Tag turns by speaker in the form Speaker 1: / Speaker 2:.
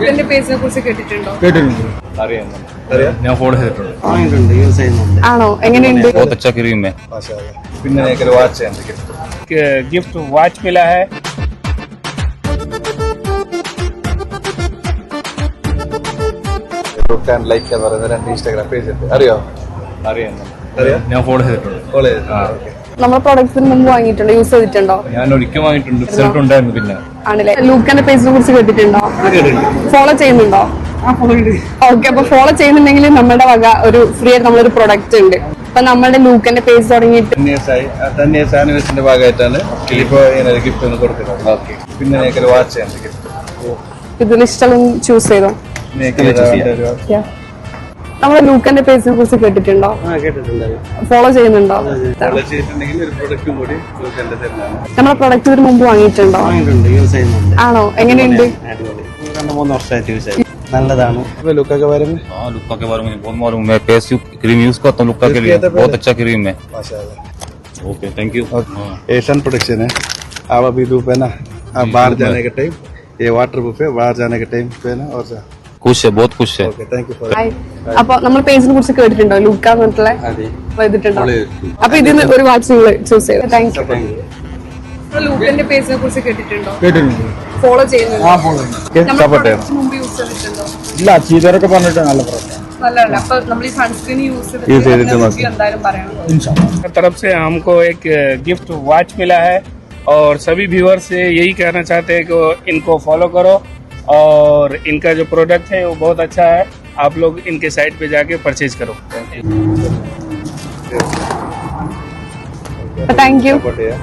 Speaker 1: ലൂക്കന്റെ പേജിനെ കുറിച്ച് കേട്ടിട്ടുണ്ടോ?
Speaker 2: ഞാൻ ഫോളോ ചെയ്തിട്ടുണ്ട്.
Speaker 1: ആണോ? എങ്ങനെയുണ്ട്?
Speaker 2: बहुत अच्छा क्रीम है.
Speaker 3: പിന്നെ എനിക്ക് വാച്ച്
Speaker 4: गिफ्ट वॉच मिला है.
Speaker 3: ലൈക്ക് എന്ന് പറയുന്ന 2 ഇൻസ്റ്റാഗ്രാം പേജ് ഉണ്ട്. അറിയോ?
Speaker 2: ഞാൻ ഫോളോ ചെയ്തിട്ടുണ്ട്.
Speaker 1: നമ്മുടെ പ്രോഡക്ട്സിന് മുമ്പ് വാങ്ങിയിട്ടുണ്ടോ? യൂസ് ചെയ്തിട്ടുണ്ടോ?
Speaker 2: ഞാൻ ഒരിക്കൽ വാങ്ങിയിട്ടുണ്ട്. റിസൾട്ട് ഉണ്ടായിരുന്നു. പിന്നെ
Speaker 1: ആണല്ലേ. ലൂക്കന്റെ പേജിനെ കുറിച്ച് കേട്ടിട്ടുണ്ടോ? ഫോളോ ചെയ്യുന്നുണ്ടോ? ഓക്കെ. അപ്പൊ ഫോളോ ചെയ്യുന്നുണ്ടെങ്കിൽ നമ്മുടെ വക ഒരു ഫ്രീ ആയിട്ട് നമ്മളൊരു പ്രൊഡക്റ്റ് ഉണ്ട്. അപ്പൊ നമ്മളുടെ ലൂക്കന്റെ പേജ് തുടങ്ങിയിട്ട്
Speaker 3: 10 ഇയേഴ്സ് ആനിവേഴ്സറിന്റെ ഭാഗമായിട്ടാണ് ഇപ്പോ ഗിഫ്റ്റ് ഒന്ന് കൊടുക്കുന്നത്. പിന്നെ എനിക്ക് വാച്ച്
Speaker 1: ഇതിൽ ഇഷ്ടം ചൂസ് ചെയ്തോ. നമ്മുടെ ലൂക്കന്റെ പേജിനെ കുറിച്ച് കേട്ടിട്ടുണ്ടോ? ഫോളോ ചെയ്യുന്നുണ്ടോ? നമ്മുടെ പ്രൊഡക്റ്റ് ഇതിന് മുമ്പ് വാങ്ങിയിട്ടുണ്ടോ? ആണോ? എങ്ങനെയുണ്ട്?
Speaker 5: 2-3 വർഷമായിട്ട് യൂസ് ചെയ്യും. നല്ലതാണ്.
Speaker 3: लुक्का के बारे में?
Speaker 2: हाँ, लुक्का के बारे में बहुत मालूम है. मैं फेस क्रीम यूज करता हूँ लुक्का के लिए. बहुत अच्छा क्रीम है. Okay, thank you.
Speaker 3: Asian production है. आप अभी धूप है ना, आप बाहर जाने के टाइम ये वाटर प्रूफ है. बाहर जाने के टाइम पे ना और
Speaker 2: खुश है, बहुत खुश है.
Speaker 3: Okay, thank you for.
Speaker 1: അപ്പൊ നമ്മൾ പേജിനെ കുറിച്ച് കേട്ടിട്ടുണ്ടോ? ലൂക്ക എന്നിട്ടുള്ള ചെയ്തിട്ടുണ്ടോ? അപ്പൊ ഇതിന് ഒരു വാച്ച് നിങ്ങൾ ചൂസ് ചെയ്തു. Thank you. ലൂക്കന്റെ പേജിനെ കുറിച്ച് കേട്ടിട്ടുണ്ടോ? ഫോളോ ചെയ്യുന്നുണ്ടോ? മുമ്പ് യൂസ് ചെയ്തിട്ടുണ്ടോ?
Speaker 5: ഇല്ല, ചെയ്തവരൊക്കെ പറഞ്ഞിട്ട് നല്ല പ്രശ്നം.
Speaker 1: നല്ലതല്ല. അപ്പൊ നമ്മൾ ഈ സൺസ്ക്രീൻ യൂസ് ചെയ്തിട്ട് എന്തായാലും പറയണം.
Speaker 4: तरफ से हमको एक गिफ्ट वॉच मिला है और सभी व्यूअर से यही कहना चाहते हैं कि इनको फॉलो करो और इनका जो प्रोडक्ट है वो बहुत अच्छा है. आप लोग इनके साइट पे जाके परचेज करो.
Speaker 1: Thank you.
Speaker 3: सपोर्ट है.